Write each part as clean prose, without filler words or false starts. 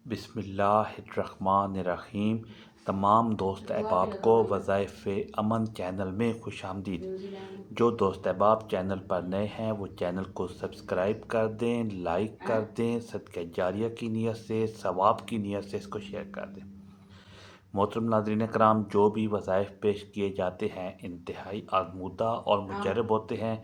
بسم اللہ الرحمن الرحیم۔ تمام دوست احباب کو وظائف امن چینل میں خوش آمدید۔ جو دوست احباب چینل پر نئے ہیں وہ چینل کو سبسکرائب کر دیں، لائک کر دیں، صدقہ جاریہ کی نیت سے، ثواب کی نیت سے اس کو شیئر کر دیں۔ محترم ناظرین کرام، جو بھی وظائف پیش کیے جاتے ہیں انتہائی آزمودہ اور مجرب ہوتے ہیں۔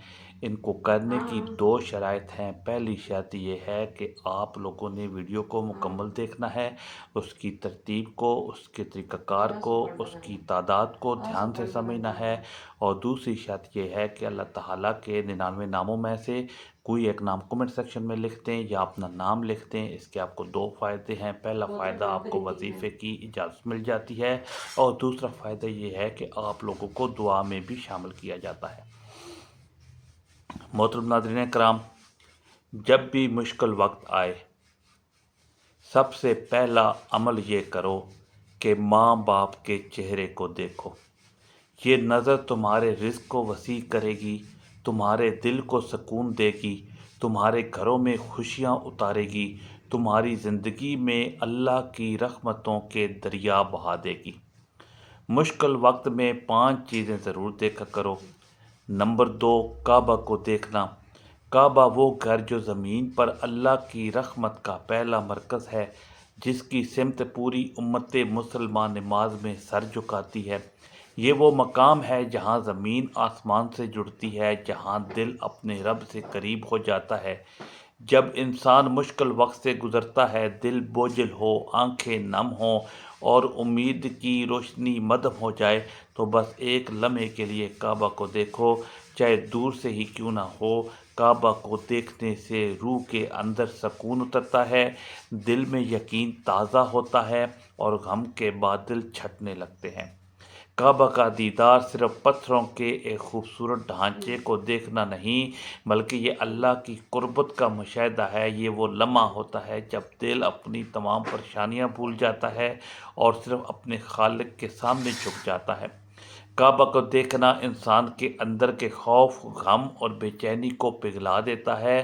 ان کو کرنے کی دو شرائط ہیں۔ پہلی شرط یہ ہے کہ آپ لوگوں نے ویڈیو کو مکمل دیکھنا ہے، اس کی ترتیب کو، اس کے طریقہ کار کو، اس کی تعداد کو دھیان سے سمجھنا ہے، اور دوسری شرط یہ ہے کہ اللہ تعالیٰ کے 99 ناموں میں سے کوئی ایک نام کمنٹ سیکشن میں لکھ دیں یا اپنا نام لکھ دیں۔ اس کے آپ کو دو فائدے ہیں۔ پہلا فائدہ آپ کو وظیفے کی اجازت مل جاتی ہے، اور دوسرا فائدہ یہ ہے کہ آپ لوگوں کو دعا میں بھی شامل کیا جاتا ہے۔ محترم ناظرین کرام، جب بھی مشکل وقت آئے سب سے پہلا عمل یہ کرو کہ ماں باپ کے چہرے کو دیکھو۔ یہ نظر تمہارے رزق کو وسیع کرے گی، تمہارے دل کو سکون دے گی، تمہارے گھروں میں خوشیاں اتارے گی، تمہاری زندگی میں اللہ کی رحمتوں کے دریا بہا دے گی۔ مشکل وقت میں 5 چیزیں ضرور دیکھا کرو۔ نمبر 2، کعبہ کو دیکھنا۔ کعبہ وہ گھر جو زمین پر اللہ کی رحمت کا پہلا مرکز ہے، جس کی سمت پوری امت مسلمہ نماز میں سر جھکاتی ہے۔ یہ وہ مقام ہے جہاں زمین آسمان سے جڑتی ہے، جہاں دل اپنے رب سے قریب ہو جاتا ہے۔ جب انسان مشکل وقت سے گزرتا ہے، دل بوجھل ہو، آنکھیں نم ہوں اور امید کی روشنی مدھم ہو جائے، تو بس ایک لمحے کے لیے کعبہ کو دیکھو، چاہے دور سے ہی کیوں نہ ہو۔ کعبہ کو دیکھنے سے روح کے اندر سکون اترتا ہے، دل میں یقین تازہ ہوتا ہے اور غم کے بادل چھٹنے لگتے ہیں۔ کعبہ کا دیدار صرف پتھروں کے ایک خوبصورت ڈھانچے کو دیکھنا نہیں، بلکہ یہ اللہ کی قربت کا مشاہدہ ہے۔ یہ وہ لمحہ ہوتا ہے جب دل اپنی تمام پریشانیاں بھول جاتا ہے اور صرف اپنے خالق کے سامنے جھک جاتا ہے۔ کعبہ کو دیکھنا انسان کے اندر کے خوف، غم اور بے چینی کو پگھلا دیتا ہے۔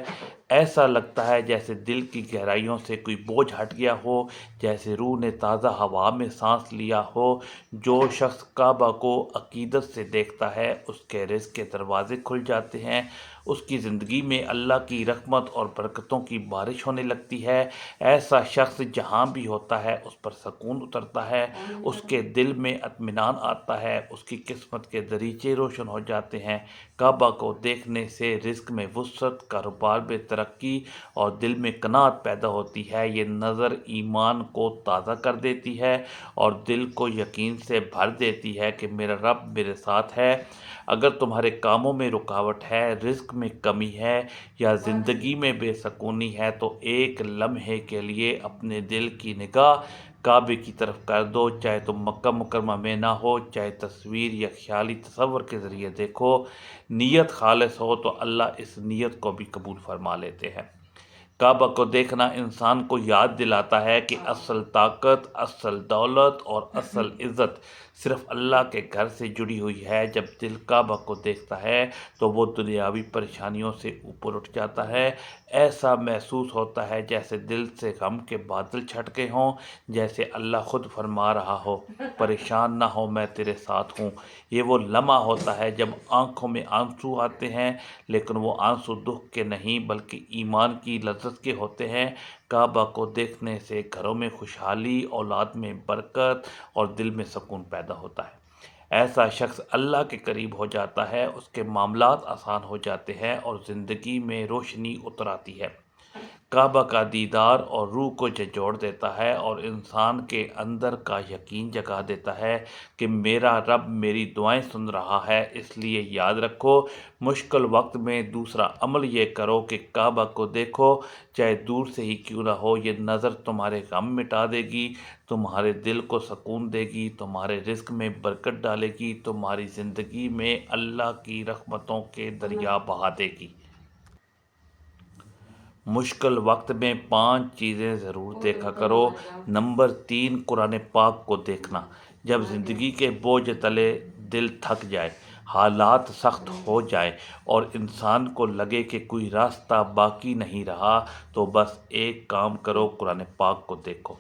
ایسا لگتا ہے جیسے دل کی گہرائیوں سے کوئی بوجھ ہٹ گیا ہو، جیسے روح نے تازہ ہوا میں سانس لیا ہو۔ جو شخص کعبہ کو عقیدت سے دیکھتا ہے، اس کے رزق کے دروازے کھل جاتے ہیں، اس کی زندگی میں اللہ کی رحمت اور برکتوں کی بارش ہونے لگتی ہے۔ ایسا شخص جہاں بھی ہوتا ہے اس پر سکون اترتا ہے، اس کے دل میں اطمینان آتا ہے، اس کی قسمت کے دریچے روشن ہو جاتے ہیں۔ کعبہ کو دیکھنے سے رزق میں وسعت، کاروبار میں ترقی اور دل میں قناعت پیدا ہوتی ہے۔ یہ نظر ایمان کو تازہ کر دیتی ہے اور دل کو یقین سے بھر دیتی ہے کہ میرا رب میرے ساتھ ہے۔ اگر تمہارے کاموں میں رکاوٹ ہے، رزق میں کمی ہے یا زندگی میں بے سکونی ہے، تو ایک لمحے کے لیے اپنے دل کی نگاہ کعبے کی طرف کر دو۔ چاہے تم مکہ مکرمہ میں نہ ہو، چاہے تصویر یا خیالی تصور کے ذریعے دیکھو، نیت خالص ہو تو اللہ اس نیت کو بھی قبول فرما لیتے ہیں۔ کعبہ کو دیکھنا انسان کو یاد دلاتا ہے کہ اصل طاقت، اصل دولت اور اصل عزت صرف اللہ کے گھر سے جڑی ہوئی ہے۔ جب دل کعبہ کو دیکھتا ہے تو وہ دنیاوی پریشانیوں سے اوپر اٹھ جاتا ہے۔ ایسا محسوس ہوتا ہے جیسے دل سے غم کے بادل چھٹ گئے ہوں، جیسے اللہ خود فرما رہا ہو، پریشان نہ ہو، میں تیرے ساتھ ہوں۔ یہ وہ لمحہ ہوتا ہے جب آنکھوں میں آنسو آتے ہیں، لیکن وہ آنسو دکھ کے نہیں بلکہ ایمان کی لذت کے ہوتے ہیں۔ کعبہ کو دیکھنے سے گھروں میں خوشحالی، اولاد میں برکت اور دل میں سکون پیدا ہوتا ہے۔ ایسا شخص اللہ کے قریب ہو جاتا ہے، اس کے معاملات آسان ہو جاتے ہیں اور زندگی میں روشنی اتر آتی ہے۔ کعبہ کا دیدار اور روح کو جھنجھوڑ دیتا ہے اور انسان کے اندر کا یقین جگا دیتا ہے کہ میرا رب میری دعائیں سن رہا ہے۔ اس لیے یاد رکھو، مشکل وقت میں دوسرا عمل یہ کرو کہ کعبہ کو دیکھو، چاہے دور سے ہی کیوں نہ ہو۔ یہ نظر تمہارے غم مٹا دے گی، تمہارے دل کو سکون دے گی، تمہارے رزق میں برکت ڈالے گی، تمہاری زندگی میں اللہ کی رحمتوں کے دریا بہا دے گی۔ مشکل وقت میں 5 چیزیں ضرور دیکھا کرو۔ نمبر 3، قرآن پاک کو دیکھنا۔ جب زندگی کے بوجھ تلے دل تھک جائے، حالات سخت ہو جائیں اور انسان کو لگے کہ کوئی راستہ باقی نہیں رہا، تو بس ایک کام کرو، قرآن پاک کو دیکھو۔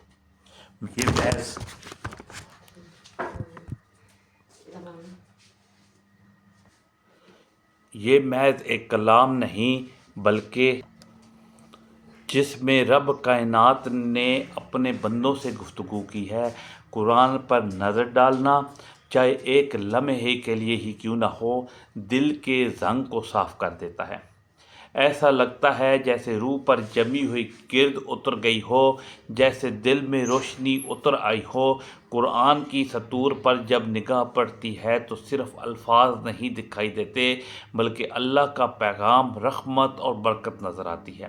یہ محض ایک کلام نہیں بلکہ جس میں رب کائنات نے اپنے بندوں سے گفتگو کی ہے۔ قرآن پر نظر ڈالنا، چاہے ایک لمحے کے لیے ہی کیوں نہ ہو، دل کے زنگ کو صاف کر دیتا ہے۔ ایسا لگتا ہے جیسے روح پر جمی ہوئی گرد اتر گئی ہو، جیسے دل میں روشنی اتر آئی ہو۔ قرآن کی سطور پر جب نگاہ پڑتی ہے تو صرف الفاظ نہیں دکھائی دیتے بلکہ اللہ کا پیغام، رحمت اور برکت نظر آتی ہے۔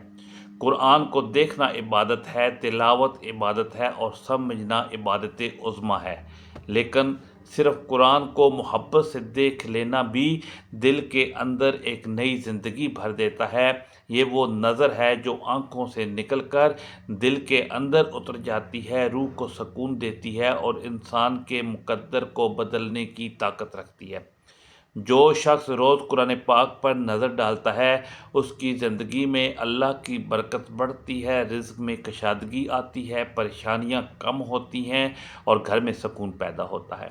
قرآن کو دیکھنا عبادت ہے، تلاوت عبادت ہے اور سمجھنا عبادت عظمیٰ ہے، لیکن صرف قرآن کو محبت سے دیکھ لینا بھی دل کے اندر ایک نئی زندگی بھر دیتا ہے۔ یہ وہ نظر ہے جو آنکھوں سے نکل کر دل کے اندر اتر جاتی ہے، روح کو سکون دیتی ہے اور انسان کے مقدر کو بدلنے کی طاقت رکھتی ہے۔ جو شخص روز قرآن پاک پر نظر ڈالتا ہے، اس کی زندگی میں اللہ کی برکت بڑھتی ہے، رزق میں کشادگی آتی ہے، پریشانیاں کم ہوتی ہیں اور گھر میں سکون پیدا ہوتا ہے۔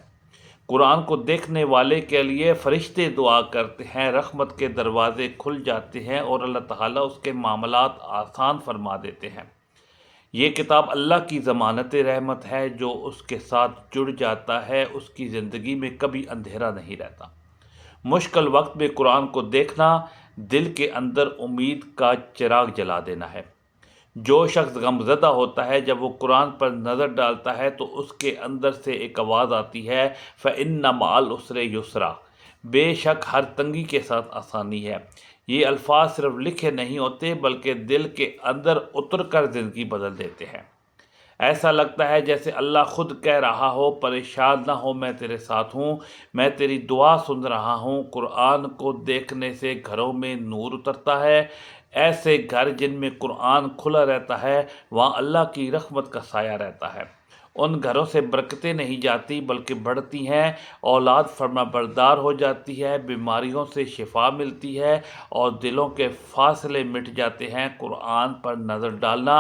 قرآن کو دیکھنے والے کے لیے فرشتے دعا کرتے ہیں، رحمت کے دروازے کھل جاتے ہیں اور اللہ تعالیٰ اس کے معاملات آسان فرما دیتے ہیں۔ یہ کتاب اللہ کی ضمانت رحمت ہے، جو اس کے ساتھ جڑ جاتا ہے اس کی زندگی میں کبھی اندھیرا نہیں رہتا۔ مشکل وقت میں قرآن کو دیکھنا دل کے اندر امید کا چراغ جلا دینا ہے۔ جو شخص غمزدہ ہوتا ہے جب وہ قرآن پر نظر ڈالتا ہے تو اس کے اندر سے ایک آواز آتی ہے، فَإِنَّ مَعَ الْعُسْرِ يُسْرًا، بے شک ہر تنگی کے ساتھ آسانی ہے۔ یہ الفاظ صرف لکھے نہیں ہوتے بلکہ دل کے اندر اتر کر زندگی بدل دیتے ہیں۔ ایسا لگتا ہے جیسے اللہ خود کہہ رہا ہو، پریشان نہ ہو، میں تیرے ساتھ ہوں، میں تیری دعا سن رہا ہوں۔ قرآن کو دیکھنے سے گھروں میں نور اترتا ہے۔ ایسے گھر جن میں قرآن کھلا رہتا ہے وہاں اللہ کی رحمت کا سایہ رہتا ہے۔ ان گھروں سے برکتیں نہیں جاتی بلکہ بڑھتی ہیں، اولاد فرما بردار ہو جاتی ہے، بیماریوں سے شفا ملتی ہے اور دلوں کے فاصلے مٹ جاتے ہیں۔ قرآن پر نظر ڈالنا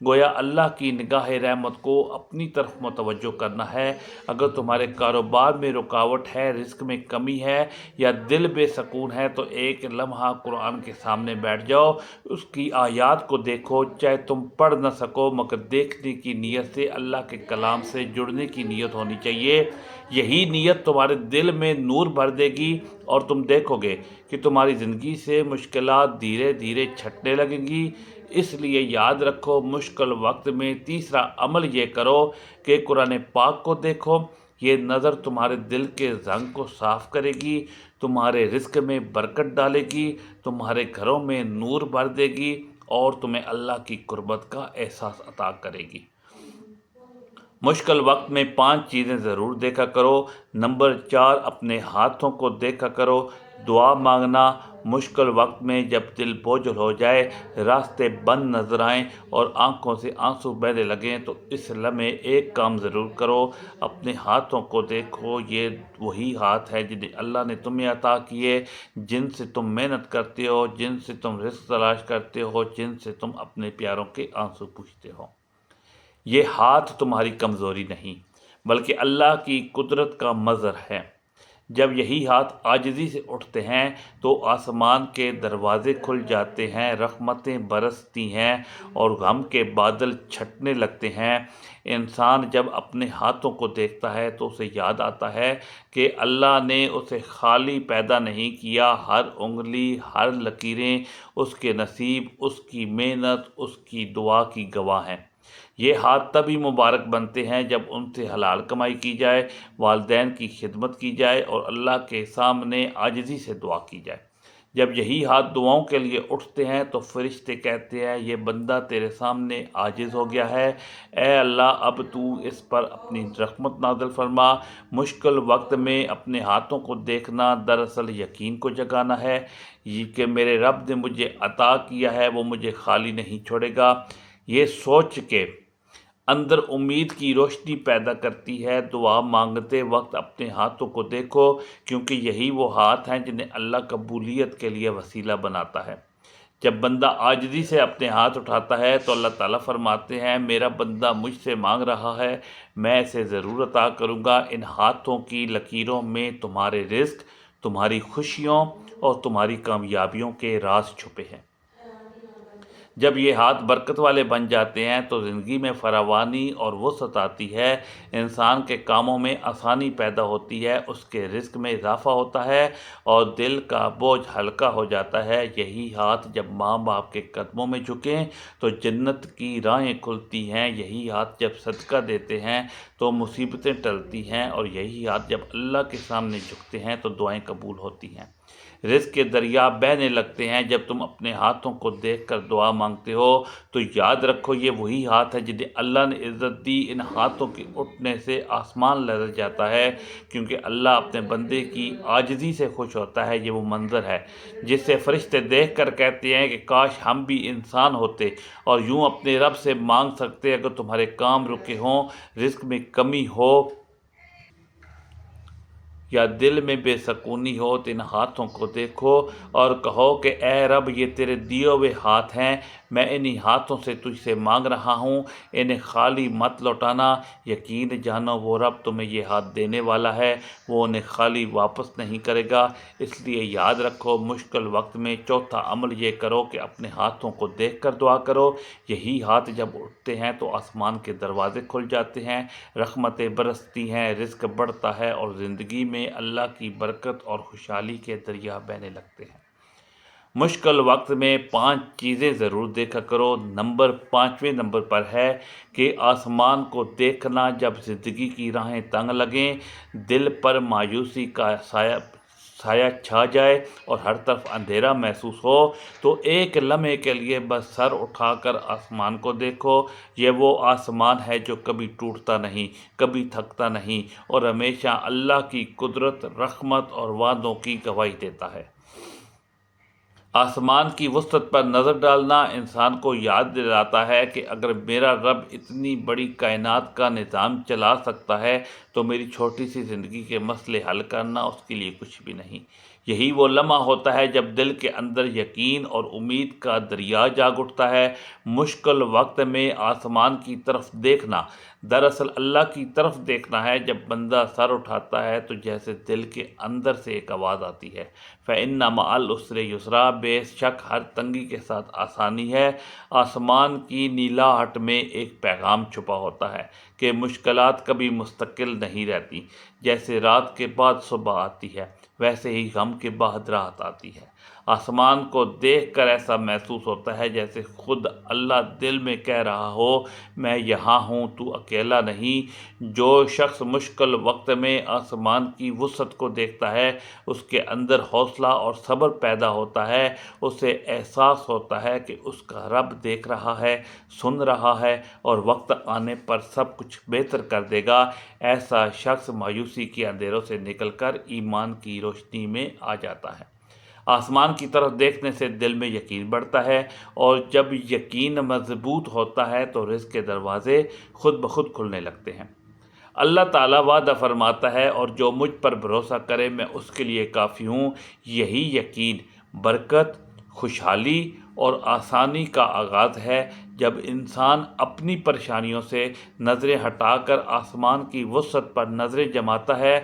گویا اللہ کی نگاہ رحمت کو اپنی طرف متوجہ کرنا ہے۔ اگر تمہارے کاروبار میں رکاوٹ ہے، رزق میں کمی ہے یا دل بے سکون ہے تو ایک لمحہ قرآن کے سامنے بیٹھ جاؤ، اس کی آیات کو دیکھو، چاہے تم پڑھ نہ سکو مگر دیکھنے کی نیت سے اللہ کے کلام سے جڑنے کی نیت ہونی چاہیے۔ یہی نیت تمہارے دل میں نور بھر دے گی اور تم دیکھو گے کہ تمہاری زندگی سے مشکلات دھیرے دھیرے چھٹنے لگیں گی۔ اس لیے یاد رکھو، مشکل وقت میں تیسرا عمل یہ کرو کہ قرآن پاک کو دیکھو۔ یہ نظر تمہارے دل کے زنگ کو صاف کرے گی، تمہارے رزق میں برکت ڈالے گی، تمہارے گھروں میں نور بھر دے گی اور تمہیں اللہ کی قربت کا احساس عطا کرے گی۔ مشکل وقت میں 5 چیزیں ضرور دیکھا کرو۔ نمبر 4، اپنے ہاتھوں کو دیکھا کرو۔ دعا مانگنا، مشکل وقت میں جب دل بوجھل ہو جائے، راستے بند نظر آئیں اور آنکھوں سے آنسو بہنے لگیں تو اس لمحے ایک کام ضرور کرو، اپنے ہاتھوں کو دیکھو۔ یہ وہی ہاتھ ہیں جنہیں اللہ نے تمہیں عطا کیے، جن سے تم محنت کرتے ہو، جن سے تم رزق تلاش کرتے ہو، جن سے تم اپنے پیاروں کے آنسو پوچھتے ہو۔ یہ ہاتھ تمہاری کمزوری نہیں بلکہ اللہ کی قدرت کا مظہر ہے۔ جب یہی ہاتھ عاجزی سے اٹھتے ہیں تو آسمان کے دروازے کھل جاتے ہیں، رحمتیں برستی ہیں اور غم کے بادل چھٹنے لگتے ہیں۔ انسان جب اپنے ہاتھوں کو دیکھتا ہے تو اسے یاد آتا ہے کہ اللہ نے اسے خالی پیدا نہیں کیا۔ ہر انگلی، ہر لکیریں اس کے نصیب، اس کی محنت، اس کی دعا کی گواہ ہیں۔ یہ ہاتھ تبھی مبارک بنتے ہیں جب ان سے حلال کمائی کی جائے، والدین کی خدمت کی جائے اور اللہ کے سامنے عاجزی سے دعا کی جائے۔ جب یہی ہاتھ دعاؤں کے لیے اٹھتے ہیں تو فرشتے کہتے ہیں، یہ بندہ تیرے سامنے عاجز ہو گیا ہے، اے اللہ اب تو اس پر اپنی رحمت نازل فرما۔ مشکل وقت میں اپنے ہاتھوں کو دیکھنا دراصل یقین کو جگانا ہے یہ کہ میرے رب نے مجھے عطا کیا ہے، وہ مجھے خالی نہیں چھوڑے گا۔ یہ سوچ کے اندر امید کی روشنی پیدا کرتی ہے۔ دعا مانگتے وقت اپنے ہاتھوں کو دیکھو، کیونکہ یہی وہ ہاتھ ہیں جنہیں اللہ قبولیت کے لیے وسیلہ بناتا ہے۔ جب بندہ عاجزی سے اپنے ہاتھ اٹھاتا ہے تو اللہ تعالیٰ فرماتے ہیں میرا بندہ مجھ سے مانگ رہا ہے، میں اسے ضرور عطا کروں گا۔ ان ہاتھوں کی لکیروں میں تمہارے رزق، تمہاری خوشیوں اور تمہاری کامیابیوں کے راز چھپے ہیں۔ جب یہ ہاتھ برکت والے بن جاتے ہیں تو زندگی میں فراوانی اور وسعت آتی ہے، انسان کے کاموں میں آسانی پیدا ہوتی ہے، اس کے رزق میں اضافہ ہوتا ہے اور دل کا بوجھ ہلکا ہو جاتا ہے۔ یہی ہاتھ جب ماں باپ کے قدموں میں جھکیں تو جنت کی راہیں کھلتی ہیں، یہی ہاتھ جب صدقہ دیتے ہیں تو مصیبتیں ٹلتی ہیں، اور یہی ہاتھ جب اللہ کے سامنے جھکتے ہیں تو دعائیں قبول ہوتی ہیں، رزق کے دریا بہنے لگتے ہیں۔ جب تم اپنے ہاتھوں کو دیکھ کر دعا مانگتے ہو تو یاد رکھو یہ وہی ہاتھ ہے جنہیں اللہ نے عزت دی۔ ان ہاتھوں کے اٹھنے سے آسمان لرز جاتا ہے، کیونکہ اللہ اپنے بندے کی عاجزی سے خوش ہوتا ہے۔ یہ وہ منظر ہے جس سے فرشتے دیکھ کر کہتے ہیں کہ کاش ہم بھی انسان ہوتے اور یوں اپنے رب سے مانگ سکتے۔ اگر تمہارے کام رکے ہوں، رزق میں کمی ہو یا دل میں بے سکونی ہو تو ان ہاتھوں کو دیکھو اور کہو کہ اے رب یہ تیرے دیے ہوئے ہاتھ ہیں، میں انہی ہاتھوں سے تجھ سے مانگ رہا ہوں، انہیں خالی مت لوٹانا۔ یقین جانو وہ رب تمہیں یہ ہاتھ دینے والا ہے، وہ انہیں خالی واپس نہیں کرے گا۔ اس لیے یاد رکھو مشکل وقت میں چوتھا عمل یہ کرو کہ اپنے ہاتھوں کو دیکھ کر دعا کرو۔ یہی ہاتھ جب اٹھتے ہیں تو آسمان کے دروازے کھل جاتے ہیں، رحمتیں برستی ہیں، رزق بڑھتا ہے اور زندگی میں اللہ کی برکت اور خوشحالی کے دریا بہنے لگتے ہیں۔ مشکل وقت میں 5 چیزیں ضرور دیکھا کرو۔ 5ویں نمبر پر ہے کہ آسمان کو دیکھنا۔ جب زندگی کی راہیں تنگ لگیں، دل پر مایوسی کا سایہ چھا جائے اور ہر طرف اندھیرا محسوس ہو تو ایک لمحے کے لیے بس سر اٹھا کر آسمان کو دیکھو۔ یہ وہ آسمان ہے جو کبھی ٹوٹتا نہیں، کبھی تھکتا نہیں اور ہمیشہ اللہ کی قدرت، رحمت اور وعدوں کی گواہی دیتا ہے۔ آسمان کی وسعت پر نظر ڈالنا انسان کو یاد دلاتا ہے کہ اگر میرا رب اتنی بڑی کائنات کا نظام چلا سکتا ہے تو میری چھوٹی سی زندگی کے مسئلے حل کرنا اس کے لیے کچھ بھی نہیں۔ یہی وہ لمحہ ہوتا ہے جب دل کے اندر یقین اور امید کا دریا جاگ اٹھتا ہے۔ مشکل وقت میں آسمان کی طرف دیکھنا دراصل اللہ کی طرف دیکھنا ہے۔ جب بندہ سر اٹھاتا ہے تو جیسے دل کے اندر سے ایک آواز آتی ہے، فَإِنَّ مَعَ الْعُسْرِ يُسْرًا، بے شک ہر تنگی کے ساتھ آسانی ہے۔ آسمان کی نیلاہٹ میں ایک پیغام چھپا ہوتا ہے کہ مشکلات کبھی مستقل نہیں رہتی۔ جیسے رات کے بعد صبح آتی ہے، ویسے ہی غم کے بعد راحت آتی ہے۔ آسمان کو دیکھ کر ایسا محسوس ہوتا ہے جیسے خود اللہ دل میں کہہ رہا ہو، میں یہاں ہوں، تو اکیلا نہیں۔ جو شخص مشکل وقت میں آسمان کی وسعت کو دیکھتا ہے، اس کے اندر حوصلہ اور صبر پیدا ہوتا ہے۔ اسے احساس ہوتا ہے کہ اس کا رب دیکھ رہا ہے، سن رہا ہے اور وقت آنے پر سب کچھ بہتر کر دے گا۔ ایسا شخص مایوسی کے اندھیروں سے نکل کر ایمان کی روشنی میں آ جاتا ہے۔ آسمان کی طرف دیکھنے سے دل میں یقین بڑھتا ہے، اور جب یقین مضبوط ہوتا ہے تو رزق کے دروازے خود بخود کھلنے لگتے ہیں۔ اللہ تعالیٰ وعدہ فرماتا ہے، اور جو مجھ پر بھروسہ کرے میں اس کے لیے کافی ہوں۔ یہی یقین، برکت، خوشحالی اور آسانی کا آغاز ہے۔ جب انسان اپنی پریشانیوں سے نظریں ہٹا کر آسمان کی وسعت پر نظریں جماتا ہے،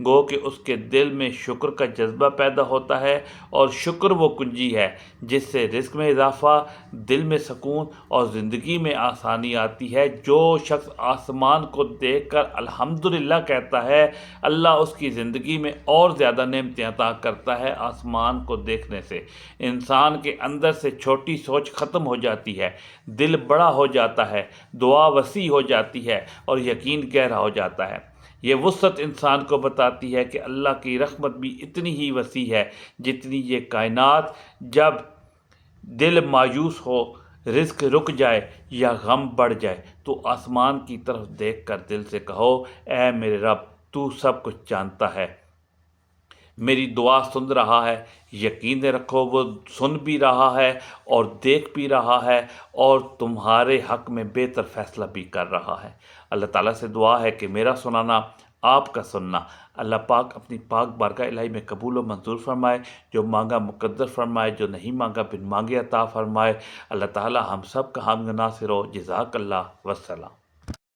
گو کہ اس کے دل میں شکر کا جذبہ پیدا ہوتا ہے، اور شکر وہ کنجی ہے جس سے رزق میں اضافہ، دل میں سکون اور زندگی میں آسانی آتی ہے۔ جو شخص آسمان کو دیکھ کر الحمدللہ کہتا ہے، اللہ اس کی زندگی میں اور زیادہ نعمتیں عطا کرتا ہے۔ آسمان کو دیکھنے سے انسان کے اندر سے چھوٹی سوچ ختم ہو جاتی ہے، دل بڑا ہو جاتا ہے، دعا وسیع ہو جاتی ہے اور یقین گہرا ہو جاتا ہے۔ یہ وسعت انسان کو بتاتی ہے کہ اللہ کی رحمت بھی اتنی ہی وسیع ہے جتنی یہ کائنات۔ جب دل مایوس ہو، رزق رک جائے یا غم بڑھ جائے تو آسمان کی طرف دیکھ کر دل سے کہو، اے میرے رب، تو سب کچھ جانتا ہے، میری دعا سن رہا ہے۔ یقین رکھو وہ سن بھی رہا ہے اور دیکھ بھی رہا ہے اور تمہارے حق میں بہتر فیصلہ بھی کر رہا ہے۔ اللہ تعالیٰ سے دعا ہے کہ میرا سنانا آپ کا سننا۔ اللہ پاک اپنی پاک بارگاہ الہی میں قبول و منظور فرمائے، جو مانگا مقدر فرمائے، جو نہیں مانگا بن مانگے عطا فرمائے۔ اللہ تعالی ہم سب کا ہم ناصر ہو۔ جزاک اللہ، وسلام۔